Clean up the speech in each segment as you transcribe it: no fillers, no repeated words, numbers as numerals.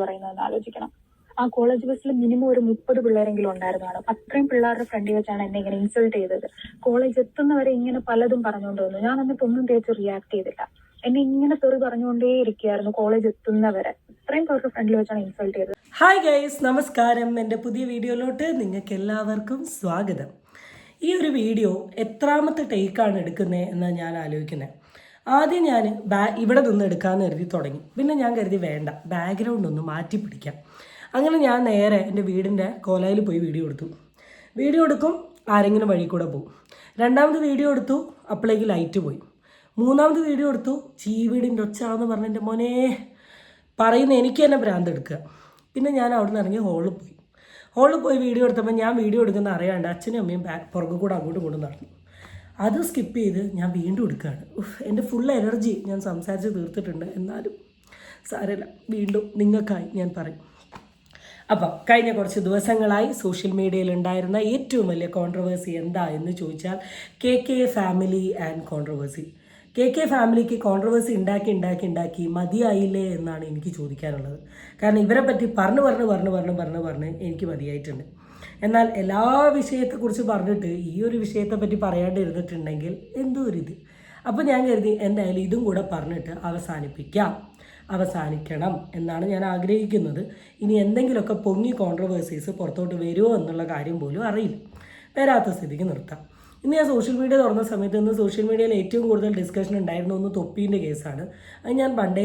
പറയുന്നതെന്ന് ആലോചിക്കണം. ആ കോളേജ് ബസ്സിൽ മിനിമം ഒരു 30 പിള്ളേരെങ്കിലും ഉണ്ടായിരുന്നതാണ്. അത്രയും പിള്ളേരുടെ ഫ്രണ്ടിൽ വെച്ചാണ് എന്നെ ഇങ്ങനെ ഇൻസൾട്ട് ചെയ്തത്. കോളേജ് എത്തുന്നവരെ ഇങ്ങനെ പലതും പറഞ്ഞുകൊണ്ട് വന്നു. ഞാൻ എന്നിട്ട് ഒന്നും തേച്ച് റിയാക്ട് ചെയ്തില്ല. എന്നെ ഇങ്ങനെ തെറി പറഞ്ഞുകൊണ്ടേ ഇരിക്കുകയായിരുന്നു കോളേജ് എത്തുന്നവരെ. ഇത്രയും പേരുടെ ഫ്രണ്ടിൽ വെച്ചാണ് ഇൻസൾട്ട് ചെയ്തത്. ഹായ് ഗൈസ്, നമസ്കാരം. എൻ്റെ പുതിയ വീഡിയോയിലോട്ട് നിങ്ങൾക്ക് എല്ലാവർക്കും സ്വാഗതം. ഈ ഒരു വീഡിയോ എത്രാമത്തെ ടേക്കാണ് എടുക്കുന്നത് എന്നാണ് ഞാൻ ആലോചിക്കുന്നത്. ആദ്യം ഞാൻ ഇവിടെ നിന്ന് എടുക്കാമെന്ന് കരുതി തുടങ്ങി. പിന്നെ ഞാൻ കരുതി വേണ്ട, ബാക്ക്ഗ്രൗണ്ട് ഒന്ന് മാറ്റി പിടിക്കാം. അങ്ങനെ ഞാൻ നേരെ എൻ്റെ വീടിൻ്റെ കോലയിൽ പോയി വീഡിയോ എടുക്കും, ആരെങ്കിലും വഴി കൂടെ പോകും. രണ്ടാമത് വീഡിയോ എടുത്തു, അപ്പോഴേക്ക് ലൈറ്റ് പോയി. മൂന്നാമത് വീഡിയോ എടുത്തു, ചീവീടിൻ്റെ ഒച്ച എന്ന് പറഞ്ഞ എൻ്റെ മോനെ പറയുന്ന എനിക്ക് തന്നെ ഭ്രാന്ത് എടുക്കുക. പിന്നെ ഞാൻ അവിടെ നിന്ന് ഇറങ്ങി ഹോളിൽ പോയി വീഡിയോ എടുത്തപ്പോൾ ഞാൻ വീഡിയോ എടുക്കുന്ന അറിയാണ്ട് അച്ഛനും അമ്മയും പുറകെ കൂടെ അങ്ങോട്ടും ഇങ്ങോട്ടും നടന്നു. അത് സ്കിപ്പ് ചെയ്ത് ഞാൻ വീണ്ടും എടുക്കുകയാണ്. എൻ്റെ ഫുൾ എനർജി ഞാൻ സംസാരിച്ച് തീർത്തിട്ടുണ്ട്. എന്നാലും സാരമില്ല, വീണ്ടും നിങ്ങൾക്കായി ഞാൻ പറയും. അപ്പം കഴിഞ്ഞ കുറച്ച് ദിവസങ്ങളായി സോഷ്യൽ മീഡിയയിൽ ഉണ്ടായിരുന്ന ഏറ്റവും വലിയ കോൺട്രവേഴ്സി എന്താ എന്ന് ചോദിച്ചാൽ K family and controversy. K ഫാമിലിക്ക് കോൺട്രവേഴ്സി ഉണ്ടാക്കി മതിയായില്ലേ എന്നാണ് എനിക്ക് ചോദിക്കാനുള്ളത്. കാരണം ഇവരെ പറ്റി പറഞ്ഞ് എനിക്ക് മതിയായിട്ടുണ്ട്. എന്നാൽ എല്ലാ വിഷയത്തെക്കുറിച്ച് പറഞ്ഞിട്ട് ഈ ഒരു വിഷയത്തെപ്പറ്റി പറയാണ്ട് ഇരുന്നിട്ടുണ്ടെങ്കിൽ എന്തോ ഒരിത്. അപ്പോൾ ഞാൻ കരുതി എന്തായാലും ഇതും കൂടെ പറഞ്ഞിട്ട് അവസാനിക്കണം എന്നാണ് ഞാൻ ആഗ്രഹിക്കുന്നത്. ഇനി എന്തെങ്കിലുമൊക്കെ പൊങ്ങി കോൺട്രവേഴ്സീസ് പുറത്തോട്ട് വരുമോ എന്നുള്ള കാര്യം പോലും അറിയില്ല. വരാത്ത സ്ഥിതിക്ക് നിർത്താം. ഇന്ന് ഞാൻ സോഷ്യൽ മീഡിയ തുറന്ന സമയത്ത് സോഷ്യൽ മീഡിയയിൽ ഏറ്റവും കൂടുതൽ ഡിസ്കഷൻ ഉണ്ടായിരുന്ന ഒന്ന് തൊപ്പീൻ്റെ കേസാണ്. അത് ഞാൻ പണ്ടേ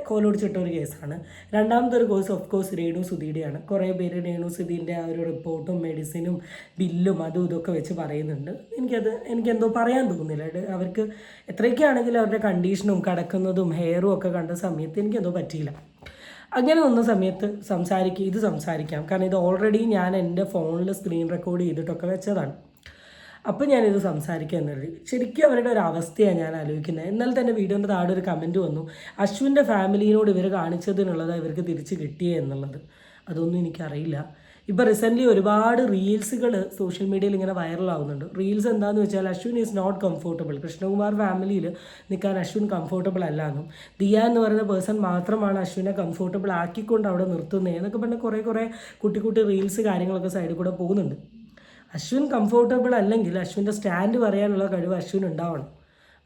കോലൊടിച്ചിട്ട ഒരു കേസാണ്. രണ്ടാമത്തെ ഒരു കേസ് ഓഫ് കോഴ്സ് രേണു സുധീയുടെയാണ്. കുറേ പേര് രേണു സുധീൻ്റെ ആ ഒരു റിപ്പോർട്ടും മെഡിസിനും ബില്ലും അതും ഇതൊക്കെ വെച്ച് പറയുന്നുണ്ട്. എനിക്കെന്തോ പറയാൻ തോന്നുന്നില്ല. അവർക്ക് എത്രയൊക്കെയാണെങ്കിലും അവരുടെ കണ്ടീഷനും കിടക്കുന്നതും ഹെയറും ഒക്കെ കണ്ട സമയത്ത് എനിക്കെന്തോ പറ്റിയില്ല. അങ്ങനെ വന്ന സമയത്ത് സംസാരിക്കാം. കാരണം ഇത് ഓൾറെഡി ഞാൻ എൻ്റെ ഫോണിൽ സ്ക്രീൻ റെക്കോർഡ് ചെയ്തിട്ടൊക്കെ വെച്ചതാണ്. അപ്പോൾ ഞാനിത് സംസാരിക്കുക എന്നുള്ളത് ശരിക്കും അവരുടെ ഒരു അവസ്ഥയാണ് ഞാൻ ആലോചിക്കുന്നത്. എന്നാൽ തന്നെ വീഡിയോൻ്റെ താഴെ ഒരു കമൻറ്റ് വന്നു, അശ്വിൻ്റെ ഫാമിലിയോട് ഇവർ കാണിച്ചതിനുള്ളത് ഇവർക്ക് തിരിച്ച് കിട്ടിയേ എന്നുള്ളത്. അതൊന്നും എനിക്കറിയില്ല. ഇപ്പോൾ റീസെൻ്റ്ലി ഒരുപാട് റീൽസുകൾ സോഷ്യൽ മീഡിയയിൽ ഇങ്ങനെ വൈറലാവുന്നുണ്ട്. റീൽസ് എന്താണെന്ന് വെച്ചാൽ Ashwin is not comfortable. Krishnakumar ഫാമിലിയിൽ നിൽക്കാൻ അശ്വിൻ കംഫോർട്ടബിൾ അല്ല എന്നും ദിയ എന്ന് പറയുന്ന പേഴ്സൺ മാത്രമാണ് അശ്വിനെ കംഫോർട്ടബിൾ ആക്കിക്കൊണ്ട് അവിടെ നിർത്തുന്നത് എന്നൊക്കെ പറഞ്ഞ് കുറേ കുട്ടി റീൽസ് കാര്യങ്ങളൊക്കെ സൈഡിൽ കൂടെ പോകുന്നുണ്ട്. അശ്വിൻ കംഫോർട്ടബിൾ അല്ലെങ്കിൽ അശ്വിൻ്റെ സ്റ്റാൻഡ് പറയാനുള്ള കഴിവ് അശ്വിൻ ഉണ്ടാവണം.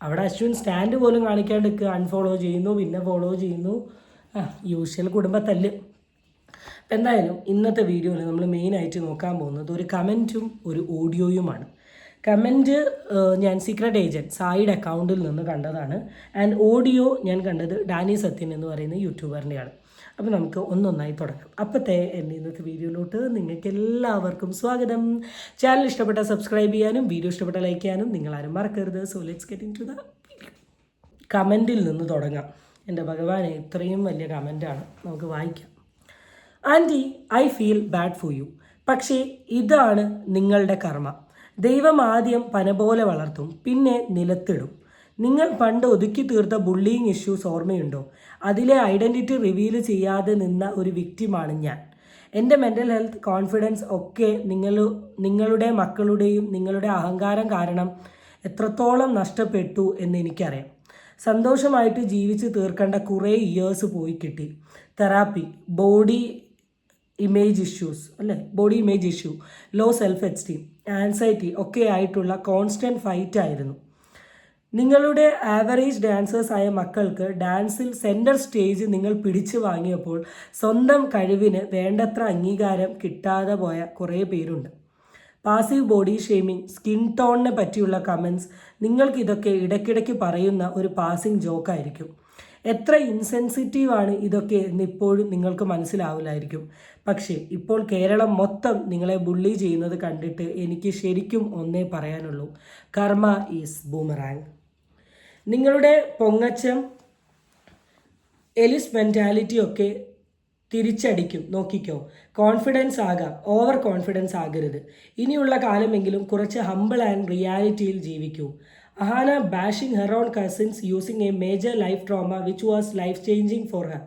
അവിടെ അശ്വിൻ സ്റ്റാൻഡ് പോലും കാണിക്കാണ്ട് അൺഫോളോ ചെയ്യുന്നു, പിന്നെ ഫോളോ ചെയ്യുന്നു. യൂഷ്വൽ കുടുംബത്തല്ല്. അപ്പം എന്തായാലും ഇന്നത്തെ വീഡിയോയിൽ നമ്മൾ മെയിനായിട്ട് നോക്കാൻ പോകുന്നത് ഒരു കമൻറ്റും ഒരു ഓഡിയോയുമാണ്. കമൻറ്റ് ഞാൻ സീക്രട്ട് ഏജൻറ്റ് സായിയുടെ അക്കൗണ്ടിൽ നിന്ന് കണ്ടതാണ്. ആൻഡ് ഓഡിയോ ഞാൻ കണ്ടത് ഡാനി സത്യൻ എന്ന് പറയുന്ന യൂട്യൂബറിൻ്റെയാണ്. അപ്പോൾ നമുക്ക് ഒന്നൊന്നായി തുടങ്ങാം. അപ്പോഴത്തെ എൻ്റെ ഇന്നത്തെ വീഡിയോയിലോട്ട് നിങ്ങൾക്ക് എല്ലാവർക്കും സ്വാഗതം. ചാനൽ ഇഷ്ടപ്പെട്ടാൽ സബ്സ്ക്രൈബ് ചെയ്യാനും വീഡിയോ ഇഷ്ടപ്പെട്ടാൽ ലൈക്ക് ചെയ്യാനും നിങ്ങളാരും മറക്കരുത്. So let's get into the video. കമൻറ്റിൽ നിന്ന് തുടങ്ങാം. എൻ്റെ ഭഗവാനെ, ഇത്രയും വലിയ കമൻറ്റാണ്, നമുക്ക് വായിക്കാം. Aunty, I feel bad for you. പക്ഷേ ഇതാണ് നിങ്ങളുടെ കർമ്മ. ദൈവം ആദ്യം പന പോലെ വളർത്തും, പിന്നെ നിലത്തിടും. നിങ്ങൾ പണ്ട് ഒതുക്കി തീർത്ത ബുള്ളിങ് ഇഷ്യൂസ് ഓർമ്മയുണ്ടോ? അതിലെ ഐഡൻറ്റിറ്റി റിവീൽ ചെയ്യാതെ നിന്ന ഒരു വിക്റ്റിമാണ് ഞാൻ. എൻ്റെ മെൻ്റൽ ഹെൽത്ത്, കോൺഫിഡൻസ് ഒക്കെ നിങ്ങളുടെ മക്കളുടെയും നിങ്ങളുടെ അഹങ്കാരം കാരണം എത്രത്തോളം നഷ്ടപ്പെട്ടു എന്ന് എനിക്കറിയാം. സന്തോഷമായിട്ട് ജീവിച്ച് തീർക്കേണ്ട കുറേ ഇയേഴ്സ് പോയി കിട്ടി. Therapy, body image issue, low self esteem, anxiety ഒക്കെ ആയിട്ടുള്ള കോൺസ്റ്റൻറ്റ് ഫൈറ്റ് ആയിരുന്നു. നിങ്ങളുടെ ആവറേജ് ഡാൻസേഴ്സ് ആയ മക്കൾക്ക് ഡാൻസിൽ സെൻറ്റർ സ്റ്റേജ് നിങ്ങൾ പിടിച്ചു വാങ്ങിയപ്പോൾ സ്വന്തം കഴിവിന് വേണ്ടത്ര അംഗീകാരം കിട്ടാതെ പോയ കുറേ പേരുണ്ട്. പാസീവ് ബോഡി ഷെയ്മിങ്, സ്കിൻ ടോണിനെ പറ്റിയുള്ള കമൻസ്, നിങ്ങൾക്കിതൊക്കെ ഇടയ്ക്കിടയ്ക്ക് പറയുന്ന ഒരു പാസിംഗ് ജോക്കായിരിക്കും. എത്ര ഇൻസെൻസിറ്റീവാണ് ഇതൊക്കെ എന്നിപ്പോഴും നിങ്ങൾക്ക് മനസ്സിലാവില്ലായിരിക്കും. പക്ഷേ ഇപ്പോൾ കേരളം മൊത്തം നിങ്ങളെ ബുള്ളി ചെയ്യുന്നത് കണ്ടിട്ട് എനിക്ക് ശരിക്കും ഒന്നേ പറയാനുള്ളൂ, കർമ്മ ഈസ് ബൂമറാങ്. നിങ്ങളുടെ പൊങ്ങച്ചം എലിസ് മെൻറ്റാലിറ്റി ഒക്കെ തിരിച്ചടിക്കും, നോക്കിക്കോ. കോൺഫിഡൻസ് ആകാം, ഓവർ കോൺഫിഡൻസ് ആകരുത്. ഇനിയുള്ള കാലമെങ്കിലും കുറച്ച് ഹംബിൾ ആൻഡ് റിയാലിറ്റിയിൽ ജീവിക്കൂ. Ahaana bashing her own cousins using a major life trauma which was life changing for her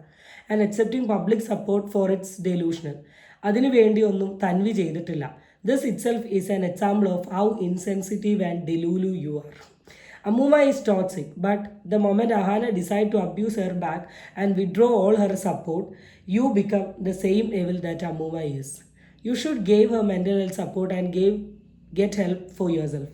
and accepting public support for it's delusional. അതിനു വേണ്ടി ഒന്നും തൻവി ചെയ്തിട്ടില്ല. This itself is an example of how insensitive and delulu you are. Ammuma is toxic, but the moment Ahana decides to abuse her back and withdraw all her support, you become the same evil that Ammuma is. You should give her mental health support and get help for yourself.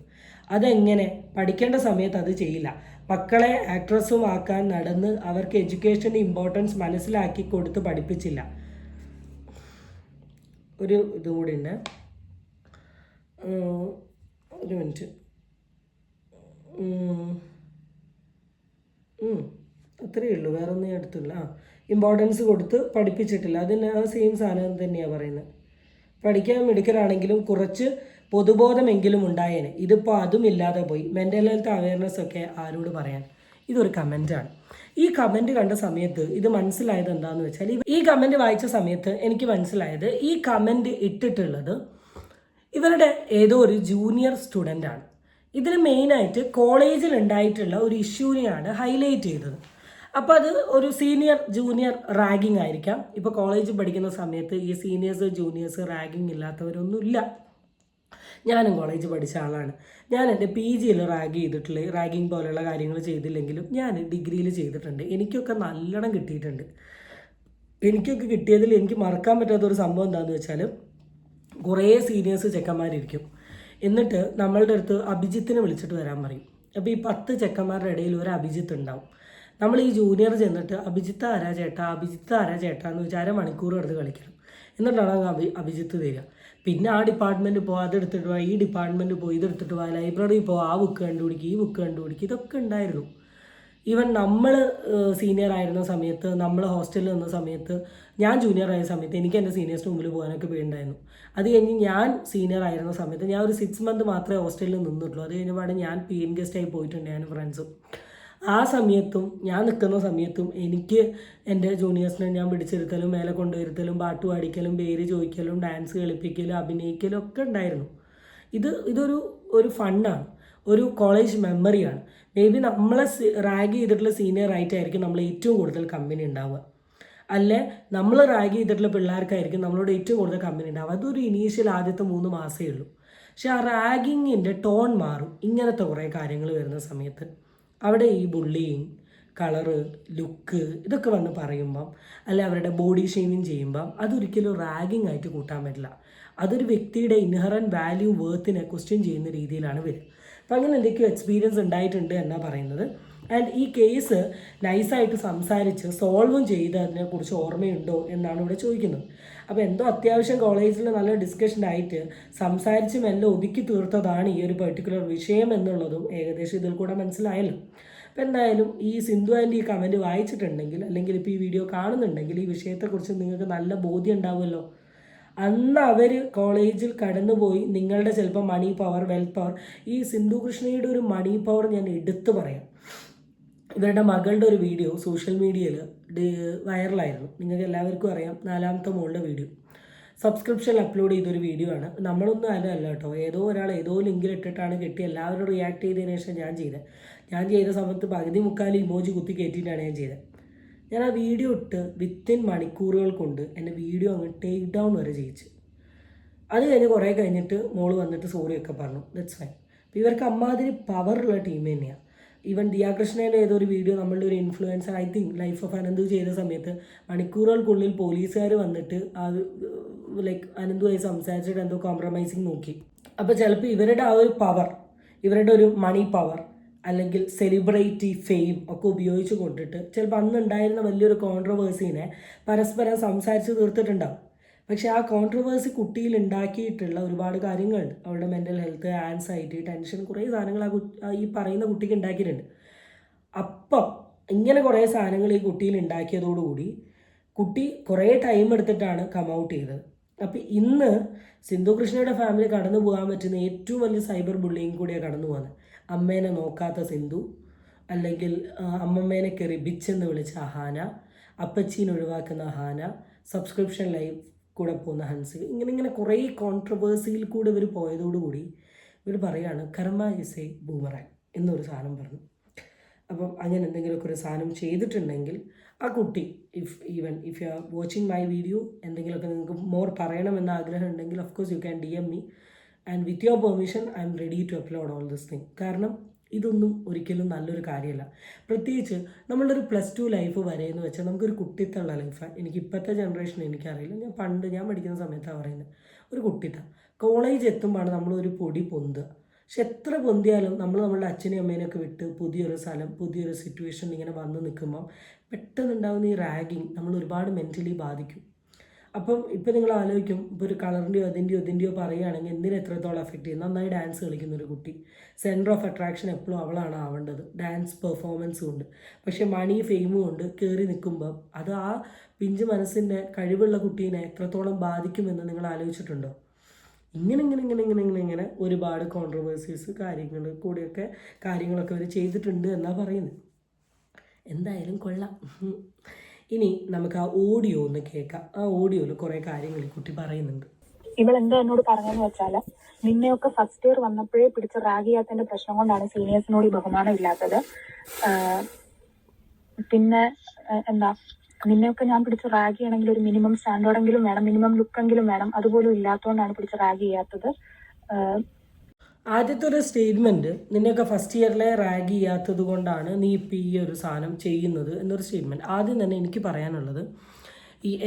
അതെങ്ങനെ? പഠിക്കേണ്ട സമയത്ത് അത് ചെയ്യില്ല. മക്കളെ ആക്ട്രസ്സും ആക്കാൻ നടന്ന് അവർക്ക് എഡ്യൂക്കേഷൻ്റെ importance മനസ്സിലാക്കി കൊടുത്ത് പഠിപ്പിച്ചില്ല. ഒരു ഇതും കൂടി ഉണ്ട്, ഒരു മിനിറ്റ്. അത്രയേ ഉള്ളൂ, വേറെ ഒന്നും ഞാൻ എടുത്തില്ല. ഇമ്പോർട്ടൻസ് കൊടുത്ത് പഠിപ്പിച്ചിട്ടില്ല. അതിന് ആ സെയിം സാധനം തന്നെയാണ് പറയുന്നത്. പഠിക്കാൻ മിടുക്കരാണെങ്കിലും കുറച്ച് പൊതുബോധമെങ്കിലും ഉണ്ടായേനെ. ഇതിപ്പോൾ അതും ഇല്ലാതെ പോയി. മെൻ്റൽ ഹെൽത്ത് അവയർനെസ് ഒക്കെ ആരോട് പറയാൻ? ഇതൊരു കമൻറ്റാണ്. ഈ കമൻറ്റ് കണ്ട സമയത്ത് ഇത് മനസ്സിലായത് എന്താണെന്ന് വെച്ചാൽ, ഈ കമൻറ്റ് വായിച്ച സമയത്ത് എനിക്ക് മനസ്സിലായത് ഈ കമൻറ്റ് ഇട്ടിട്ടുള്ളത് ഇവരുടെ ഏതോ ഒരു ജൂനിയർ സ്റ്റുഡൻ്റാണ്. ഇതിൽ മെയിനായിട്ട് കോളേജിൽ ഉണ്ടായിട്ടുള്ള ഒരു ഇഷ്യൂനെയാണ് ഹൈലൈറ്റ് ചെയ്തത്. അപ്പോൾ അത് ഒരു സീനിയർ ജൂനിയർ റാഗിങ് ആയിരിക്കാം. ഇപ്പോൾ കോളേജിൽ പഠിക്കുന്ന സമയത്ത് ഈ സീനിയേഴ്സ് ജൂനിയേഴ്സ് റാഗിങ് ഇല്ലാത്തവരൊന്നുമില്ല. ഞാനും കോളേജ് പഠിച്ച ആളാണ്. ഞാൻ എൻ്റെ PGയിൽ റാഗിങ് പോലെയുള്ള കാര്യങ്ങൾ ചെയ്തില്ലെങ്കിലും ഞാൻ ഡിഗ്രിയിൽ ചെയ്തിട്ടുണ്ട്. എനിക്കൊക്കെ നല്ലോണം കിട്ടിയിട്ടുണ്ട്. എനിക്കൊക്കെ കിട്ടിയതിൽ എനിക്ക് മറക്കാൻ പറ്റാത്തൊരു സംഭവം എന്താണെന്ന് വെച്ചാൽ, കുറേ സീനിയേഴ്സ് ചെക്കന്മാരിരിക്കും. എന്നിട്ട് നമ്മളുടെ അടുത്ത് അഭിജിത്തിനെ വിളിച്ചിട്ട് വരാൻ പറയും. അപ്പോൾ ഈ 10 ചെക്കന്മാരുടെ ഇടയിൽ ഒരു അഭിജിത്ത് ഉണ്ടാവും. നമ്മൾ ഈ ജൂനിയർ ചെന്നിട്ട് അഭിജിത്ത് ആരാ ചേട്ടാ എന്ന് വെച്ചാൽ അരമണിക്കൂർ എടുത്ത് കളിക്കണം. എന്നിട്ടാണ് അഭിജിത്ത് തരിക. പിന്നെ ആ ഡിപ്പാർട്ട്മെൻറ്റ് പോകുക, അതെടുത്തിട്ട് പോവാ, ഈ ഡിപ്പാർട്ട്മെൻറ്റ് പോയി ഇതെടുത്തിട്ട് പോവാ, ലൈബ്രറിയിൽ പോവാ, ആ ബുക്ക് കണ്ടുപിടിക്കുക, ഈ ബുക്ക് കണ്ടുപിടിക്കുക, ഇതൊക്കെ ഉണ്ടായിരുന്നു. ഈവൻ നമ്മൾ സീനിയർ ആയിരുന്ന സമയത്ത്, നമ്മൾ ഹോസ്റ്റലിൽ നിന്ന സമയത്ത്, ഞാൻ ജൂനിയർ ആയ സമയത്ത് എനിക്ക് എൻ്റെ സീനിയേഴ്സിന് മുമ്പിൽ പോകാനൊക്കെ പേടിണ്ടായിരുന്നു. അത് കഴിഞ്ഞ് ഞാൻ സീനിയർ ആയിരുന്ന സമയത്ത് ഞാൻ ഒരു 6 മന്ത് മാത്രമേ ഹോസ്റ്റലിൽ നിന്നിട്ടുള്ളൂ. അത് കഴിഞ്ഞപാട് ഞാൻ PN ഗസ്റ്റായി പോയിട്ടുണ്ട്, ഞാൻ ഫ്രണ്ട്സും. ആ സമയത്തും ഞാൻ നിൽക്കുന്ന സമയത്തും എനിക്ക് എൻ്റെ ജൂനിയേഴ്സിനെ ഞാൻ പിടിച്ചിരുത്തലും മേലെ കൊണ്ടുവരുത്തലും പാട്ട് പാടിക്കലും പേര് ചോദിക്കലും ഡാൻസ് കളിപ്പിക്കലും അഭിനയിക്കലും ഒക്കെ ഉണ്ടായിരുന്നു. ഇതൊരു ഫണ്ണാണ്, ഒരു കോളേജ് മെമ്മറിയാണ്. മേ ബി നമ്മളെ റാഗ് ചെയ്തിട്ടുള്ള സീനിയർ ആയിട്ടായിരിക്കും നമ്മൾ ഏറ്റവും കൂടുതൽ കമ്പനി ഉണ്ടാവുക, അല്ലെ നമ്മൾ റാഗ് ചെയ്തിട്ടുള്ള പിള്ളേർക്കായിരിക്കും നമ്മളോട് ഏറ്റവും കൂടുതൽ കമ്പനി ഉണ്ടാവുക. അതൊരു ഇനീഷ്യൽ ആദ്യത്തെ 3 മാസമേ ഉള്ളൂ. പക്ഷെ ആ റാഗിങ്ങിൻ്റെ ടോൺ മാറും ഇങ്ങനത്തെ കുറേ കാര്യങ്ങൾ വരുന്ന സമയത്ത്. അവിടെ ഈ ബുള്ളിങ്, കളറ്, ലുക്ക് ഇതൊക്കെ വന്ന് പറയുമ്പം, അല്ലെ അവരുടെ ബോഡി ഷെയ്മിങ് ചെയ്യുമ്പം അതൊരിക്കലും റാഗിങ് ആയിട്ട് കൂട്ടാൻ പറ്റില്ല. അതൊരു വ്യക്തിയുടെ ഇൻഹറൻറ്റ് വാല്യൂ വേർത്തിനെ ക്വസ്റ്റ്യൻ ചെയ്യുന്ന രീതിയിലാണ് വരിക. അപ്പം അങ്ങനെ എന്തൊക്കെയോ എക്സ്പീരിയൻസ് ഉണ്ടായിട്ടുണ്ട് എന്നാണ് പറയുന്നത്. ആൻഡ് ഈ കേസ് നൈസായിട്ട് സംസാരിച്ച് സോൾവും ചെയ്തതിനെക്കുറിച്ച് ഓർമ്മയുണ്ടോ എന്നാണ് ഇവിടെ ചോദിക്കുന്നത്. അപ്പോൾ എന്തോ അത്യാവശ്യം കോളേജിൽ നല്ല ഡിസ്കഷൻ ആയിട്ട് സംസാരിച്ച് മെല്ലെ ഒതുക്കി തീർത്തതാണ് ഈ ഒരു പെർട്ടിക്കുലർ വിഷയം എന്നുള്ളതും ഏകദേശം ഇതിൽ കൂടെ മനസ്സിലായല്ലോ. അപ്പോൾ എന്തായാലും ഈ സിന്ധു ആൻറ്റി ഈ കമൻറ്റ് വായിച്ചിട്ടുണ്ടെങ്കിൽ, അല്ലെങ്കിൽ ഇപ്പോൾ ഈ വീഡിയോ കാണുന്നുണ്ടെങ്കിൽ, ഈ വിഷയത്തെക്കുറിച്ച് നിങ്ങൾക്ക് നല്ല ബോധ്യം ഉണ്ടാവുമല്ലോ. അന്ന് അവർ കോളേജിൽ കടന്നുപോയി നിങ്ങളുടെ ചിലപ്പോൾ മണി പവർ, വെൽത്ത് പവർ, ഈ സിന്ധു കൃഷ്ണയുടെ ഒരു മണി പവർ ഞാൻ എടുത്തു പറയാം. ഇവരുടെ മകളുടെ ഒരു വീഡിയോ സോഷ്യൽ മീഡിയയിൽ വൈറലായിരുന്നു. നിങ്ങൾക്ക് എല്ലാവർക്കും അറിയാം, 4ാമത്തെ മോളുടെ വീഡിയോ സബ്സ്ക്രിപ്ഷനിൽ അപ്ലോഡ് ചെയ്തൊരു വീഡിയോ ആണ്. നമ്മളൊന്നും അല്ല കേട്ടോ, ഏതോ ഒരാൾ ഏതോ ലിങ്കിൽ ഇട്ടിട്ടാണ് കെട്ടി എല്ലാവരും റിയാക്ട് ചെയ്തതിന് ശേഷം ഞാൻ ചെയ്ത സമയത്ത് പകുതി മുക്കാൽ ഇമോജി കുത്തി കയറ്റിയിട്ടാണ് ഞാൻ ചെയ്തത്. ഞാൻ ആ വീഡിയോ ഇട്ട് വിത്തിൻ മണിക്കൂറുകൾ കൊണ്ട് എൻ്റെ വീഡിയോ അങ്ങ് ടേക്ക് ഡൗൺ വരെ ചെയ്യിച്ചു. അത് കഴിഞ്ഞ് കുറേ കഴിഞ്ഞിട്ട് മോള് വന്നിട്ട് സോറിയൊക്കെ പറഞ്ഞു. That's fine. അപ്പോൾ ഇവർക്ക് അമ്മാതിരി പവറുള്ള ടീം തന്നെയാണ്. ഈവൻ ദിയാകൃഷ്ണയുടെ ഏതൊരു വീഡിയോ നമ്മളുടെ ഒരു influencer, I think life of Ananthu ചെയ്ത സമയത്ത് മണിക്കൂറുകൾക്കുള്ളിൽ പോലീസുകാർ വന്നിട്ട് അത് ലൈക്ക് അനന്തുമായി സംസാരിച്ചിട്ട് എന്തോ കോംപ്രമൈസിങ് നോക്കി. അപ്പോൾ ചിലപ്പോൾ ഇവരുടെ ആ ഒരു പവർ, ഇവരുടെ ഒരു മണി പവർ അല്ലെങ്കിൽ സെലിബ്രിറ്റി ഫെയിം ഒക്കെ ഉപയോഗിച്ച് കൊണ്ടിട്ട് ചിലപ്പോൾ അന്നുണ്ടായിരുന്ന വലിയൊരു കോൺട്രവേഴ്സിനെ പരസ്പരം സംസാരിച്ച് തീർത്തിട്ടുണ്ടാവും. പക്ഷേ ആ കോൺട്രവേഴ്സി കുട്ടിയിൽ ഉണ്ടാക്കിയിട്ടുള്ള ഒരുപാട് കാര്യങ്ങളുണ്ട്. അവളുടെ മെൻ്റൽ ഹെൽത്ത്, ആൻസൈറ്റി, ടെൻഷൻ, കുറേ സാധനങ്ങൾ ഈ പറയുന്ന കുട്ടിക്ക് ഉണ്ടാക്കിയിട്ടുണ്ട്. അപ്പം ഇങ്ങനെ കുറേ സാധനങ്ങൾ ഈ കുട്ടിയിൽ ഉണ്ടാക്കിയതോടുകൂടി കുട്ടി കുറേ ടൈം എടുത്തിട്ടാണ് കം ഔട്ട് ചെയ്തത്. അപ്പം ഇന്ന് സിന്ധു കൃഷ്ണയുടെ ഫാമിലി കടന്നു പോകാൻ പറ്റുന്ന ഏറ്റവും വലിയ സൈബർ ബുള്ളിങ് കൂടിയാണ് കടന്നു പോകുന്നത്. അമ്മേനെ നോക്കാത്ത സിന്ധു, അല്ലെങ്കിൽ അമ്മമ്മേനെ കയറി ബിച്ചെന്ന് വിളിച്ച അഹാന, അപ്പച്ചീനെ ഒഴിവാക്കുന്ന അഹാന, സബ്സ്ക്രിപ്ഷൻ ലൈവ് കൂടെ പോകുന്ന ഹൻസിൽ, ഇങ്ങനെ കുറേ കോൺട്രവേഴ്സിയിൽ കൂടെ ഇവർ പോയതോടുകൂടി ഇവർ പറയുകയാണ് കർമ്മ ഇസ് എ ബൂമറാങ് എന്നൊരു സാധനം പറഞ്ഞു. അപ്പം അങ്ങനെ എന്തെങ്കിലുമൊക്കെ ഒരു സാധനം ചെയ്തിട്ടുണ്ടെങ്കിൽ ആ കുട്ടി if you are watching my video, എന്തെങ്കിലുമൊക്കെ നിങ്ങൾക്ക് മോർ പറയണമെന്ന് ആഗ്രഹം ഉണ്ടെങ്കിൽ of course you can DM me, and with your permission I am ready to upload all this thing. കാരണം ഇതൊന്നും ഒരിക്കലും നല്ലൊരു കാര്യമല്ല. പ്രത്യേകിച്ച് നമ്മളുടെ ഒരു +2 ലൈഫ് വരെ എന്ന് വെച്ചാൽ നമുക്കൊരു കുട്ടിത്തമുള്ള ലൈഫാണ്. എനിക്ക് ഇപ്പോഴത്തെ ജനറേഷൻ എനിക്കറിയില്ല, ഞാൻ പഠിക്കുന്ന സമയത്താണ് പറയുന്നത്. ഒരു കുട്ടിത്തം കോളേജ് എത്തുമ്പോഴാണ് നമ്മളൊരു പൊടി പൊന്തുക. പക്ഷെ എത്ര പൊന്തിയാലും നമ്മളുടെ അച്ഛനെയും അമ്മേനെയൊക്കെ വിട്ട് പുതിയൊരു സ്ഥലം, പുതിയൊരു സിറ്റുവേഷൻ ഇങ്ങനെ വന്ന് നിൽക്കുമ്പം പെട്ടെന്നുണ്ടാകുന്ന ഈ റാഗിങ് നമ്മൾ ഒരുപാട് മെൻ്റലി ബാധിക്കും. അപ്പം ഇപ്പം നിങ്ങൾ ആലോചിക്കും, ഇപ്പോൾ ഒരു കളറിൻ്റെയോ ഇതിൻ്റെയോ പറയുകയാണെങ്കിൽ എന്തിനും എത്രത്തോളം എഫക്റ്റ് ചെയ്യും. നന്നായി ഡാൻസ് കളിക്കുന്ന ഒരു കുട്ടി, സെൻറ്റർ ഓഫ് അട്രാക്ഷൻ എപ്പോഴും അവളാണ് ആവേണ്ടത്, ഡാൻസ് പെർഫോമൻസും ഉണ്ട്. പക്ഷേ മണി ഫെയിമും കൊണ്ട് കയറി നിൽക്കുമ്പോൾ അത് ആ പിഞ്ച് മനസ്സിൻ്റെ കഴിവുള്ള കുട്ടീനെ എത്രത്തോളം ബാധിക്കുമെന്ന് നിങ്ങൾ ആലോചിച്ചിട്ടുണ്ടോ? ഇങ്ങനെ ഒരുപാട് കോൺട്രവേഴ്സീസ് കാര്യങ്ങളൊക്കെ അവർ ചെയ്തിട്ടുണ്ട് എന്നാണ് പറയുന്നത്. എന്തായാലും കൊള്ളാം. ഇനി നമുക്ക് ആ ഓഡിയോ ഒന്ന് കേൾക്കാം. ആ ഓഡിയോയിൽ കുറേ കാര്യങ്ങൾ ഈ കുട്ടി പറയുന്നുണ്ട്. ഇവളെന്താ എന്നോട് പറഞ്ഞെന്ന് വെച്ചാല്, നിന്നെയൊക്കെ ഫസ്റ്റ് ഇയർ വന്നപ്പോഴേ പിടിച്ച് റാഗ് ചെയ്യാത്തതിന്റെ പ്രശ്നം കൊണ്ടാണ് സീനിയേഴ്സിനോട് ഈ ബഹുമാനം ഇല്ലാത്തത്. പിന്നെ എന്താ, നിന്നെയൊക്കെ ഞാൻ പിടിച്ച് റാഗ് ചെയ്യണമെങ്കിൽ ഒരു മിനിമം സ്റ്റാൻഡേർഡെങ്കിലും വേണം, മിനിമം ലുക്കെങ്കിലും വേണം. അതുപോലും ഇല്ലാത്തതുകൊണ്ടാണ് പിടിച്ച് റാഗ് ചെയ്യാത്തത്. ആദ്യത്തെ ഒരു സ്റ്റേറ്റ്മെൻറ്റ്, നിന്നെയൊക്കെ ഫസ്റ്റ് ഇയറിലെ റാഗ് ചെയ്യാത്തത് കൊണ്ടാണ് നീ ഇപ്പോൾ ഈ ഒരു സാധനം ചെയ്യുന്നത് എന്നൊരു സ്റ്റേറ്റ്മെൻറ്റ്. ആദ്യം തന്നെ എനിക്ക് പറയാനുള്ളത്,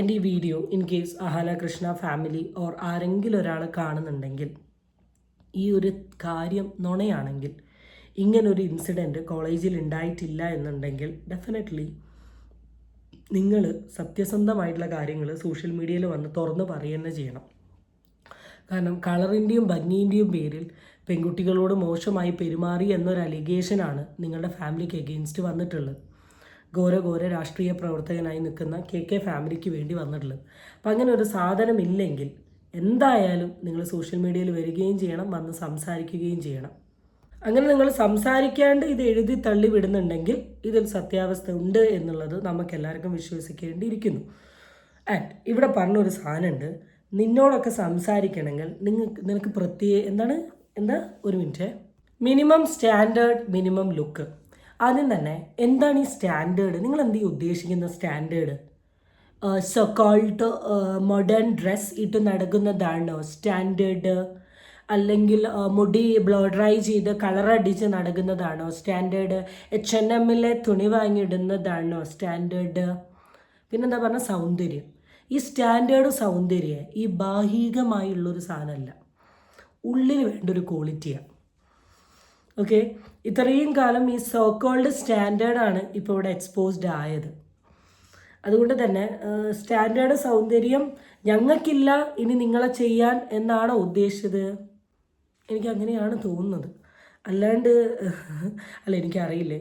എൻ്റെ ഈ video in case Ahala Krishna family or ആരെങ്കിലും ഒരാൾ കാണുന്നുണ്ടെങ്കിൽ, ഈ ഒരു കാര്യം നുണയാണെങ്കിൽ, ഇങ്ങനൊരു ഇൻസിഡൻറ്റ് കോളേജിൽ ഉണ്ടായിട്ടില്ല എന്നുണ്ടെങ്കിൽ ഡെഫിനറ്റ്ലി നിങ്ങൾ സത്യസന്ധമായിട്ടുള്ള കാര്യങ്ങൾ സോഷ്യൽ മീഡിയയിൽ വന്ന് തുറന്ന് പറയുക ചെയ്യണം. കാരണം കളറിൻ്റെയും ഭംഗിൻ്റെയും പേരിൽ പെൺകുട്ടികളോട് മോശമായി പെരുമാറി എന്നൊരു അലിഗേഷനാണ് നിങ്ങളുടെ ഫാമിലിക്ക് എഗെയിൻസ്റ്റ് വന്നിട്ടുള്ളത്. ഘോര രാഷ്ട്രീയ പ്രവർത്തകനായി നിൽക്കുന്ന KK ഫാമിലിക്ക് വേണ്ടി വന്നിട്ടുള്ളത്. അപ്പം അങ്ങനെ ഒരു സാധനം ഇല്ലെങ്കിൽ എന്തായാലും നിങ്ങൾ സോഷ്യൽ മീഡിയയിൽ വരികയും ചെയ്യണം, വന്ന് സംസാരിക്കുകയും ചെയ്യണം. അങ്ങനെ നിങ്ങൾ സംസാരിക്കാണ്ട് ഇത് എഴുതി തള്ളി വിടുന്നുണ്ടെങ്കിൽ ഇതിൽ സത്യാവസ്ഥ ഉണ്ട് എന്നുള്ളത് നമുക്കെല്ലാവർക്കും വിശ്വസിക്കേണ്ടിയിരിക്കുന്നു. ആൻഡ് ഇവിടെ പറഞ്ഞൊരു സാധനമുണ്ട്, നിന്നോടൊക്കെ സംസാരിക്കണമെങ്കിൽ നിനക്ക് ഒരു minute, minimum standard, minimum look. ആദ്യം തന്നെ എന്താണ് ഈ സ്റ്റാൻഡേർഡ്? നിങ്ങൾ എന്ത് ഉദ്ദേശിക്കുന്ന standard? So called modern dress ഇട്ട് നടക്കുന്നതാണോ സ്റ്റാൻഡേർഡ്? അല്ലെങ്കിൽ മുടി ബ്ലോ ഡ്രൈ ചെയ്ത് കളറടിച്ച് നടക്കുന്നതാണോ സ്റ്റാൻഡേർഡ്? H&Mലെ തുണി വാങ്ങിയിടുന്നതാണോ സ്റ്റാൻഡേർഡ്? പിന്നെന്താ പറഞ്ഞ സൗന്ദര്യം. ഈ സ്റ്റാൻഡേർഡ് സൗന്ദര്യം ഈ ബാഹികമായുള്ളൊരു സാധനമല്ല, ഉള്ളിൽ വേണ്ട ഒരു ക്വാളിറ്റിയാണ്. ഓക്കെ, ഇത്രയും കാലം ഈ സോ കോൾഡ് സ്റ്റാൻഡേർഡാണ് ഇപ്പോൾ ഇവിടെ എക്സ്പോസ്ഡ് ആയത്. അതുകൊണ്ട് തന്നെ സ്റ്റാൻഡേർഡ് സൗന്ദര്യം ഞങ്ങൾക്കില്ല, ഇനി നിങ്ങളെ ചെയ്യാൻ എന്നാണോ ഉദ്ദേശിച്ചത്? എനിക്ക് അങ്ങനെയാണ് തോന്നുന്നത്. അല്ലാണ്ട് എനിക്കറിയില്ല.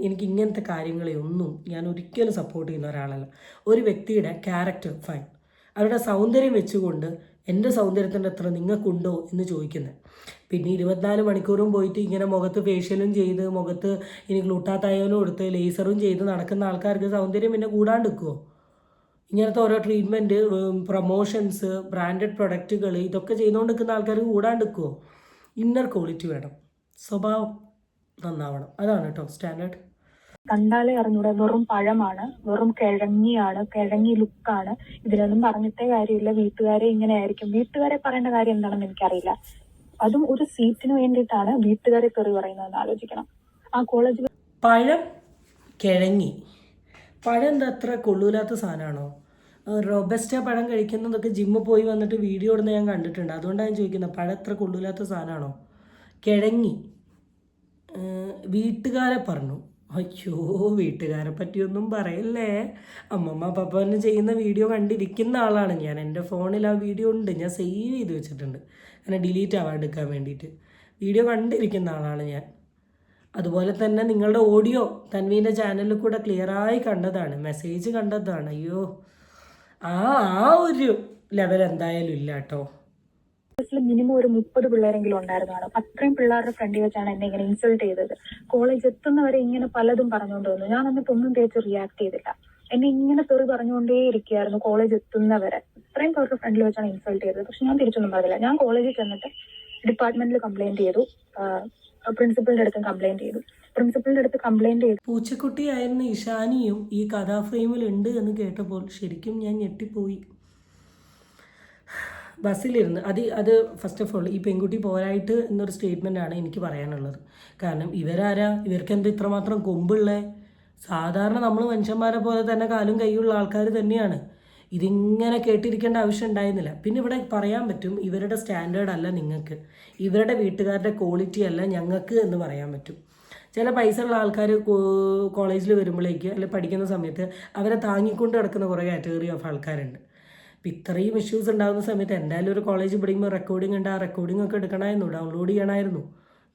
എനിക്ക് ഇങ്ങനത്തെ കാര്യങ്ങളെയൊന്നും ഞാൻ ഒരിക്കലും സപ്പോർട്ട് ചെയ്യുന്ന ഒരാളല്ല. ഒരു വ്യക്തിയുടെ ക്യാരക്ടർ ഫൈൻ, അവരുടെ സൗന്ദര്യം വെച്ചുകൊണ്ട് എൻ്റെ സൗന്ദര്യത്തിൻ്റെ അത്ര നിങ്ങൾക്കുണ്ടോ എന്ന് ചോദിക്കുന്നത്. പിന്നെ 24 മണിക്കൂറും പോയിട്ട് ഇങ്ങനെ മുഖത്ത് ഫേഷ്യലും ചെയ്ത്, മുഖത്ത് ഇനി ഗ്ലൂട്ടാത്തയോനും കൊടുത്ത് ലേസറും ചെയ്ത് നടക്കുന്ന ആൾക്കാർക്ക് സൗന്ദര്യം പിന്നെ കൂടാണ്ട് നിൽക്കുമോ? ഇങ്ങനത്തെ ഓരോ ട്രീറ്റ്മെൻറ്റ്, പ്രൊമോഷൻസ്, ബ്രാൻഡഡ് പ്രൊഡക്റ്റുകൾ, ഇതൊക്കെ ചെയ്തുകൊണ്ട് നിൽക്കുന്ന ആൾക്കാർക്ക് കൂടാണ്ട് നിൽക്കുമോ? ഇന്നർ ക്വാളിറ്റി വേണം, സ്വഭാവം നന്നാവണം. അതാണ് കേട്ടോ സ്റ്റാൻഡേർഡ്. കണ്ടാലേ അറിഞ്ഞൂടെ, വെറും പഴമാണ്, വെറും കിഴങ്ങി ലുക്കാണ്. ഇതിലൊന്നും പറഞ്ഞിട്ടേ കാര്യമില്ല. വീട്ടുകാരെ ഇങ്ങനെ ആയിരിക്കും. വീട്ടുകാരെ പറയേണ്ട കാര്യം എന്താണെന്ന് എനിക്കറിയില്ല. അതും ഒരു സീറ്റിന് വേണ്ടിയിട്ടാണ് വീട്ടുകാരെ തെറി പറയുന്നതെന്ന് ആലോചിക്കണം. ആ കോളേജ് പഴം എന്താ അത്ര കൊള്ളൂലാത്ത സാധനമാണോ? റോബസ്റ്റ പഴം കഴിക്കുന്നതൊക്കെ ജിമ്മിൽ പോയി വന്നിട്ട് വീഡിയോ ഇടുന്ന ഞാൻ കണ്ടിട്ടുണ്ട്. അതുകൊണ്ടാണ് ഞാൻ ചോദിക്കുന്നത്, പഴം എത്ര കൊള്ളൂലാത്ത സാധനമാണോ? കിഴങ്ങി വീട്ടുകാരെ പറഞ്ഞു. അയ്യോ, വീട്ടുകാരെ പറ്റിയൊന്നും പറയല്ലേ. അമ്മമ്മ പപ്പന് ചെയ്യുന്ന വീഡിയോ കണ്ടിരിക്കുന്ന ആളാണ് ഞാൻ. എൻ്റെ ഫോണിൽ ആ വീഡിയോ ഉണ്ട്, ഞാൻ സേവ് ചെയ്ത് വെച്ചിട്ടുണ്ട്, അങ്ങനെ ഡിലീറ്റ് ആവാണ്ടിരിക്കാൻ വേണ്ടിയിട്ട്. വീഡിയോ കണ്ടിരിക്കുന്ന ആളാണ് ഞാൻ. അതുപോലെ തന്നെ നിങ്ങളുടെ ഓഡിയോ തൻവീൻ്റെ ചാനലിൽ കൂടെ ക്ലിയറായി കണ്ടതാണ്, മെസ്സേജ് കണ്ടതാണ്. അയ്യോ, ആ ഒരു ലെവൽ എന്തായാലും ഇല്ല കേട്ടോ. മിനിമം ഒരു 30 പിള്ളേരെങ്കിലും ഉണ്ടായിരുന്നതാണ്. അത്രയും പിള്ളേരുടെ ഫ്രണ്ടിൽ വെച്ചാണ് എന്നെ ഇങ്ങനെ ഇൻസൾട്ട് ചെയ്തത്. കോളേജ് എത്തുന്നവരെ ഇങ്ങനെ പലതും പറഞ്ഞുകൊണ്ട് വന്നു. ഞാൻ എന്നിട്ട് ഒന്നും തേച്ച് റിയാക്ട് ചെയ്തില്ല. എന്നെ ഇങ്ങനെ തെറി പറഞ്ഞുകൊണ്ടേ ഇരിക്കുകയായിരുന്നു കോളേജ് എത്തുന്നവരെ. ഇത്രയും പേരുടെ ഫ്രണ്ടിൽ വെച്ചാണ് ഇൻസൾട്ട് ചെയ്തത്. പക്ഷെ ഞാൻ തിരിച്ചൊന്നും പറഞ്ഞില്ല. ഞാൻ കോളേജിൽ ചെന്നിട്ട് ഡിപ്പാർട്ട്മെന്റിൽ കംപ്ലൈന്റ് ചെയ്തു, പ്രിൻസിപ്പലിന്റെ അടുത്തും കംപ്ലൈന്റ് ചെയ്തു. പ്രിൻസിപ്പലിന്റെ അടുത്ത് കംപ്ലൈന്റ് ചെയ്തു. പൂച്ചക്കുട്ടിയായിരുന്ന ഇഷാനിയും ഈ കഥാ ഫ്രെയിമിൽ ഉണ്ട് എന്ന് കേട്ടപ്പോൾ ശരിക്കും ഞാൻ ഞെട്ടിപ്പോയി. ബസ്സിലിരുന്ന് അത് ഫസ്റ്റ് ഓഫ് ഓൾ ഈ പെൺകുട്ടി പോരായിട്ട് എന്നൊരു സ്റ്റേറ്റ്മെൻറ്റാണ് എനിക്ക് പറയാനുള്ളത്. കാരണം ഇവരാരാ, ഇവർക്ക് എന്താ ഇത്രമാത്രം കൊമ്പുള്ളേ? സാധാരണ നമ്മൾ മനുഷ്യന്മാരെ പോലെ തന്നെ കാലും കൈയുള്ള ആൾക്കാർ തന്നെയാണ്. ഇതിങ്ങനെ കേട്ടിരിക്കേണ്ട ആവശ്യം ഉണ്ടായിരുന്നില്ല. പിന്നെ ഇവിടെ പറയാൻ പറ്റും ഇവരുടെ സ്റ്റാൻഡേർഡ് അല്ല നിങ്ങൾക്ക്, ഇവരുടെ വീട്ടുകാരുടെ ക്വാളിറ്റി അല്ല ഞങ്ങൾക്ക് എന്ന് പറയാൻ പറ്റും. ചില പൈസ ഉള്ള ആൾക്കാർ കോളേജിൽ വരുമ്പോഴേക്ക് അല്ലെങ്കിൽ പഠിക്കുന്ന സമയത്ത് അവരെ താങ്ങിക്കൊണ്ട് കിടക്കുന്ന കുറേ കാറ്റഗറി ഓഫ് ആൾക്കാരുണ്ട്. അപ്പം ഇത്രയും ഇഷ്യൂസ് ഉണ്ടാകുന്ന സമയത്ത് എന്തായാലും ഒരു കോളേജ് പഠിക്കുമ്പോൾ റെക്കോർഡിംഗ് ഉണ്ട്, ആ റെക്കോർഡിംഗ് ഒക്കെ എടുക്കണമായിരുന്നു, ഡൗൺലോഡ് ചെയ്യണമായിരുന്നു.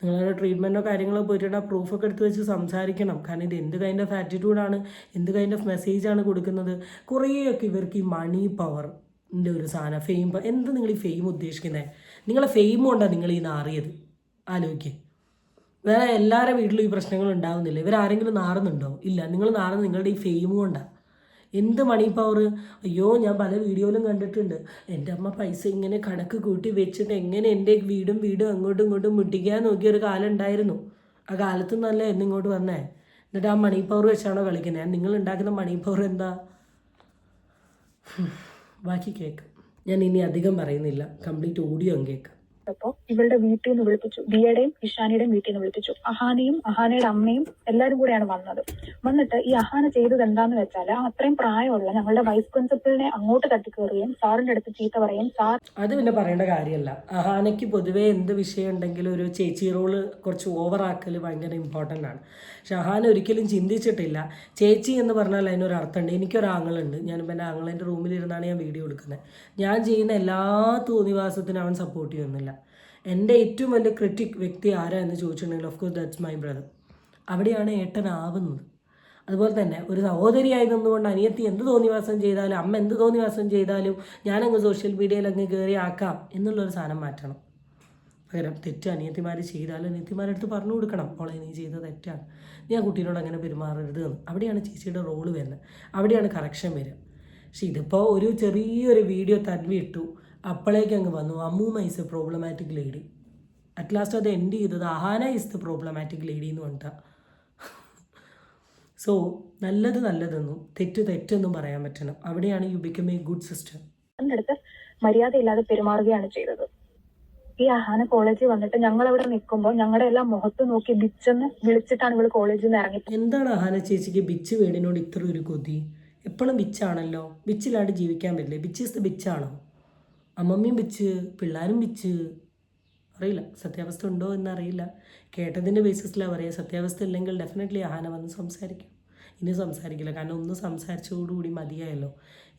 നിങ്ങളുടെ ട്രീറ്റ്മെൻറ്റോ കാര്യങ്ങളോ പോയിട്ട് ആ പ്രൂഫൊക്കെ എടുത്ത് വെച്ച് സംസാരിക്കണം. കാരണം ഇത് എന്ത് കൈൻഡ് ഓഫ് ആറ്റിറ്റ്യൂഡാണ്, എന്ത് കൈൻഡ് ഓഫ് മെസ്സേജാണ് കൊടുക്കുന്നത്. കുറേയൊക്കെ ഇവർക്ക് ഈ മണി പവറിൻ്റെ ഒരു സാധനം, ഫെയിം, എന്ത് നിങ്ങൾ ഈ ഫെയിം ഉദ്ദേശിക്കുന്നത്? നിങ്ങളെ ഫെയിം കൊണ്ടാണ് നിങ്ങൾ ഈ നാറിയത്. ആലോചിക്കുക. വേറെ എല്ലാവരുടെ വീട്ടിലും ഈ പ്രശ്നങ്ങൾ ഉണ്ടാകുന്നില്ല. ഇവരാരെങ്കിലും നാറുന്നുണ്ടോ? ഇല്ല. നിങ്ങൾ നാറുന്നത് നിങ്ങളുടെ ഈ ഫെയിം കൊണ്ടാണ്. എന്ത് മണി പവർ! അയ്യോ, ഞാൻ പല വീഡിയോയിലും കണ്ടിട്ടുണ്ട്. എൻ്റെ അമ്മ പൈസ ഇങ്ങനെ കണക്ക് കൂട്ടി വെച്ചിട്ട് എങ്ങനെ എൻ്റെ വീടും അങ്ങോട്ടും ഇങ്ങോട്ടും മുട്ടിക്കാൻ നോക്കിയൊരു കാലം ഉണ്ടായിരുന്നു. ആ കാലത്ത് നല്ല എന്നിങ്ങോട്ട് വന്നേ. എന്നിട്ട് ആ മണി പവർ വെച്ചാണോ കളിക്കുന്നത്? നിങ്ങൾ ഉണ്ടാക്കുന്ന മണി പവർ എന്താ? ബാക്കി കേൾക്കാം. ഞാൻ ഇനി അധികം പറയുന്നില്ല, കംപ്ലീറ്റ് ഓഡിയോ കേൾക്കാം. അപ്പോ ഇവളുടെ വീട്ടിൽ നിന്ന് വിളിപ്പിച്ചു, ദിയയുടെയും ഇഷാനിയുടെയും വീട്ടിൽ നിന്ന് വിളിപ്പിച്ചു. അഹാനയും അഹാനയുടെ അമ്മയും എല്ലാവരും കൂടെയാണ് വന്നത്. വന്നിട്ട് ഈ അഹാന ചെയ്തത് എന്താന്ന് വെച്ചാൽ, അത്രയും പ്രായമുള്ള ഞങ്ങളുടെ വൈസ് പ്രിൻസിപ്പലിനെ അങ്ങോട്ട് തട്ടിക്കയറുകയും സാറിന്റെ അടുത്ത് ചീത്ത പറയും. സാർ അത് പിന്നെ പറയേണ്ട കാര്യമല്ല. അഹാനയ്ക്ക് പൊതുവേ എന്ത് വിഷയം ഉണ്ടെങ്കിലും ഒരു ചേച്ചി റോള് കുറച്ച് ഓവറാക്കൽ ഭയങ്കര ഇമ്പോർട്ടൻ്റ് ആണ്. പക്ഷെ അഹാന ഒരിക്കലും ചിന്തിച്ചിട്ടില്ല ചേച്ചി എന്ന് പറഞ്ഞാൽ അതിനൊരു അർത്ഥമുണ്ട്. എനിക്കൊരാങ്ങളുണ്ട്, ഞാനിപ്പോൾ എൻ്റെ ആങ്ങളേൻ്റെ റൂമിലിരുന്നാണ് ഞാൻ വീഡിയോ എടുക്കുന്നത്. ഞാൻ ചെയ്യുന്ന എല്ലാ തോന്നിവാസത്തിനും അവൻ സപ്പോർട്ട് ചെയ്യുന്നില്ല. എൻ്റെ ഏറ്റവും വലിയ ക്രിറ്റിക് വ്യക്തി ആരാ എന്ന് ചോദിച്ചിട്ടുണ്ടെങ്കിൽ of course that's my brother. അവിടെയാണ് ഏട്ടനാവുന്നത്. അതുപോലെ തന്നെ ഒരു സഹോദരിയായി നിന്നുകൊണ്ട് അനിയത്തി എന്ത് തോന്നിവാസം ചെയ്താലും അമ്മ എന്ത് തോന്നിവാസം ചെയ്താലും ഞാനങ്ങ് സോഷ്യൽ മീഡിയയിൽ അങ്ങ് കയറി ആക്കാം എന്നുള്ളൊരു സാധനം മാറ്റണം. പകരം തെറ്റ് അനിയത്തിമാർ ചെയ്താലും അനിയത്തിമാരുടെ അടുത്ത് പറഞ്ഞു കൊടുക്കണം, മോളെ നീ ചെയ്തത് തെറ്റാണ്, നീ ആ കുട്ടീനോട് അങ്ങനെ പെരുമാറരുത് എന്ന്. അവിടെയാണ് ചേച്ചിയുടെ റോള് വരുന്നത്, അവിടെയാണ് കറക്ഷൻ വരിക. പക്ഷെ ഇതിപ്പോൾ ഒരു ചെറിയൊരു വീഡിയോ തൻവി ഇട്ടു, അപ്പോഴേക്ക് അങ്ങ് വന്നു അമ്മൂമ്മ is a problematic lady. At last അത് എൻഡ് ചെയ്തത് Ahaana is the problematic lady എന്ന് പറഞ്ഞിട്ടാണ്. സോ നല്ലത് നല്ലതെന്നും തെറ്റെന്നും പറയാൻ പറ്റണം. അവിടെയാണ് you become a good sister. എൻ്റെ അടുത്ത് മര്യാദയില്ലാതെ പെരുമാറുകയാണ് ചെയ്തത്. ഈ അഹാന കോളേജിൽ വന്നിട്ട് ഞങ്ങൾ അവിടെ നിൽക്കുമ്പോൾ ഞങ്ങളുടെ എല്ലാം മുഖത്ത് നോക്കി ബിച്ചെന്ന് വിളിച്ചിട്ടാണ് ഇവള് കോളേജിൽ നിന്ന് ഇറങ്ങി. എന്താണ് അഹാന ചേച്ചിക്ക് ബിച്ച് വീടിനോട് ഇത്ര ഒരു കൊതി? എപ്പോഴും ബിച്ചാണല്ലോ, ബിച്ചിലാണ്ട് ജീവിക്കാൻ പറ്റില്ലേ? ബിച്ച് ഇസ് ദ ബിച്ചാണോ? അമ്മമ്മയും ബിച്ച്, പിള്ളേരും ബിച്ച്. അറിയില്ല, സത്യാവസ്ഥ ഉണ്ടോ എന്നറിയില്ല. കേട്ടതിൻ്റെ ബേസിസിലാണ് പറയുക. സത്യാവസ്ഥ ഇല്ലെങ്കിൽ ഡെഫിനറ്റ്ലി അഹാന വന്ന് സംസാരിക്കും. ഇനി സംസാരിക്കില്ല, കാരണം ഒന്ന് സംസാരിച്ചതോടുകൂടി മതിയായല്ലോ.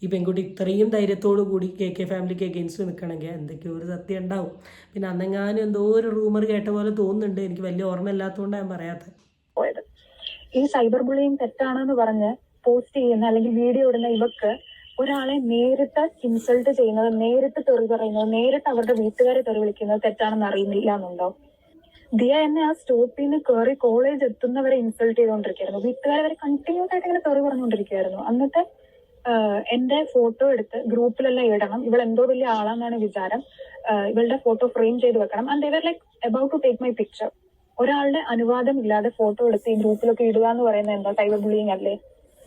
ഈ പെൺകുട്ടി ഇത്രയും ധൈര്യത്തോടു കൂടി കെ ഫാമിലിക്ക് എഗെയിൻസ്റ്റ് നിൽക്കണമെങ്കിൽ എന്തൊക്കെയോ ഒരു സത്യം ഉണ്ടാവും. പിന്നെ അന്നെങ്ങാനും എന്തോ ഒരു റൂമർ കേട്ട പോലെ തോന്നുന്നുണ്ട്, എനിക്ക് വലിയ ഓർമ്മയില്ലാത്തതുകൊണ്ടാണ് ഞാൻ പറയാത്തത്. പോയത് ഈ സൈബർ ബുള്ളിങ് തെറ്റാണെന്ന് പറഞ്ഞ് പോസ്റ്റ് ചെയ്യുന്ന അല്ലെങ്കിൽ വീഡിയോ ഇടുന്ന ഇവക്ക് ഒരാളെ നേരിട്ട് ഇൻസൾട്ട് ചെയ്യുന്നത്, നേരിട്ട് തെറി പറയുന്നത്, നേരിട്ട് അവരുടെ വീട്ടുകാരെ തെറി വിളിക്കുന്നത് തെറ്റാണെന്ന് അറിയുന്നില്ല എന്നുണ്ടോ? ദിയ എന്നെ ആ സ്റ്റോപ്പിൽ നിന്ന് കയറി കോളേജ് എത്തുന്നവരെ ഇൻസൾട്ട് ചെയ്തുകൊണ്ടിരിക്കുകയായിരുന്നു. വീട്ടുകാരെ വരെ കണ്ടിന്യൂസ് ആയിട്ട് ഇങ്ങനെ തെറി പറഞ്ഞുകൊണ്ടിരിക്കുകയായിരുന്നു. എന്നിട്ട് എന്റെ ഫോട്ടോ എടുത്ത് ഗ്രൂപ്പിലെല്ലാം ഇടണം, ഇവൾ എന്തോ വലിയ ആളാന്നാണ് വിചാരം, ഇവളുടെ ഫോട്ടോ ഫ്രെയിം ചെയ്ത് വെക്കണം. And they were like about to take my picture. ഒരാളുടെ അനുവാദം ഇല്ലാതെ ഫോട്ടോ എടുത്ത് ഈ ഗ്രൂപ്പിലൊക്കെ ഇടുക എന്ന് പറയുന്നത് എന്താ സൈബർ ബുള്ളിങ് അല്ലേ?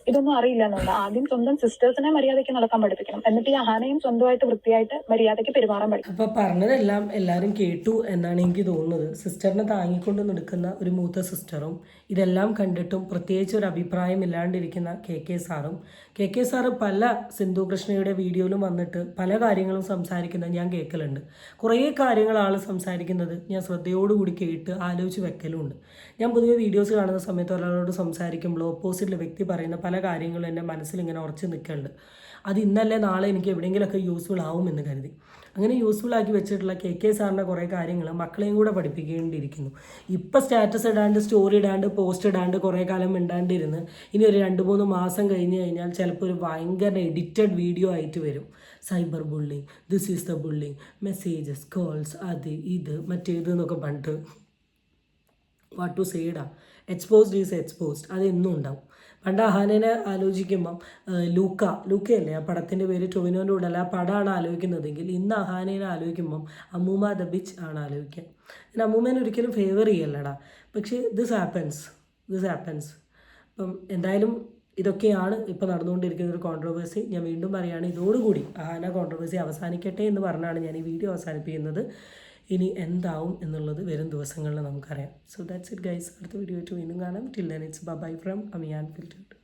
ഇതൊന്നും അറിയില്ല എന്നുണ്ട്. ആദ്യം സ്വന്തം സിസ്റ്റേഴ്സിനെ മര്യാദയ്ക്ക് നടക്കാൻ പഠിപ്പിക്കണം, എന്നിട്ട് ഈ അഹാനയും സ്വന്തമായിട്ട് വൃത്തിയായിട്ട് മര്യാദയ്ക്ക് പെരുമാറാൻ പഠിക്കും. അപ്പോൾ പറഞ്ഞതെല്ലാം എല്ലാവരും കേട്ടു എന്നാണ് എനിക്ക് തോന്നുന്നത്. സിസ്റ്ററിനെ താങ്ങിക്കൊണ്ട് നിൽക്കുന്ന ഒരു മൂത്ത സിസ്റ്ററും ഇതെല്ലാം കണ്ടിട്ടും പ്രത്യേകിച്ച് ഒരു അഭിപ്രായം ഇല്ലാണ്ടിരിക്കുന്ന കെ സാറ് പല സിന്ധു കൃഷ്ണയുടെ വീഡിയോയിലും വന്നിട്ട് പല കാര്യങ്ങളും സംസാരിക്കുന്നത് ഞാൻ കേൾക്കലുണ്ട്. കുറേ കാര്യങ്ങൾ ആൾ സംസാരിക്കുന്നത് ഞാൻ ശ്രദ്ധയോടുകൂടി കേട്ട് ആലോചിച്ച് വെക്കലുമുണ്ട്. ഞാൻ പൊതുവെ വീഡിയോസ് കാണുന്ന സമയത്ത് ഒരാളോട് സംസാരിക്കുമ്പോൾ ഓപ്പോസിറ്റിലെ വ്യക്തി പറയുന്ന പല കാര്യങ്ങളും എൻ്റെ മനസ്സിൽ ഇങ്ങനെ ഉറച്ച് നിൽക്കുന്നുണ്ട്. അത് ഇന്നല്ലേ നാളെ എനിക്ക് എവിടെയെങ്കിലുമൊക്കെ യൂസ്ഫുൾ ആവുമെന്ന് കരുതി അങ്ങനെ യൂസ്ഫുൾ ആക്കി വെച്ചിട്ടുള്ള കെ സാറിൻ്റെ കുറേ കാര്യങ്ങൾ മക്കളെയും കൂടെ പഠിപ്പിക്കേണ്ടിയിരിക്കുന്നു. ഇപ്പം സ്റ്റാറ്റസ് ഇടാണ്ട്, സ്റ്റോറി ഇടാണ്ട്, പോസ്റ്റ് ഇടാണ്ട് കുറേ കാലം മിണ്ടാണ്ടിരുന്ന് ഇനി ഒരു 2-3 മാസം കഴിഞ്ഞ് കഴിഞ്ഞാൽ ചിലപ്പോൾ ഒരു ഭയങ്കര എഡിറ്റഡ് വീഡിയോ ആയിട്ട് വരും. Cyber bullying, this is the bullying, messages, calls, അത് ഇത് മറ്റേത് എന്നൊക്കെ പറഞ്ഞിട്ട് വാട്ട് ടു സേഡാ. എക്സ്പോസ്ഡ് ഈസ് എക്സ്പോസ്ഡ്, അതെന്നും ഉണ്ടാവും. പണ്ട് അഹാനനെ ആലോചിക്കുമ്പം ലൂക്കയല്ലേ ആ പടത്തിൻ്റെ പേര്, ടൊവിനോൻ്റെ കൂടെ അല്ല, ആ പടമാണ് ആലോചിക്കുന്നതെങ്കിൽ ഇന്ന് അഹാനേനെ ആലോചിക്കുമ്പം അമ്മൂമ്മ ദ ബിച്ച് ആണ് ആലോചിക്കുക. പിന്നെ അമ്മൂമ്മേനെ ഒരിക്കലും ഫേവർ ചെയ്യല്ലടാ, പക്ഷേ ദിസ് ഹാപ്പൻസ്. അപ്പം എന്തായാലും ഇതൊക്കെയാണ് ഇപ്പോൾ നടന്നുകൊണ്ടിരിക്കുന്ന ഒരു കോൺട്രവേഴ്സി. ഞാൻ വീണ്ടും പറയുകയാണ്, ഇതോടുകൂടി അഹാന കോൺട്രവേഴ്സി അവസാനിക്കട്ടെ എന്ന് പറഞ്ഞാണ് ഞാൻ ഈ വീഡിയോ അവസാനിപ്പിക്കുന്നത്. ഇനി എന്താവും എന്നുള്ളത് വരും ദിവസങ്ങളിൽ നമുക്കറിയാം. So that's it guys. അടുത്ത വീഡിയോ ആയിട്ട് വീണ്ടും കാണാം. Till then it's bye from Amiyan ഫിൽറ്റർഡ്.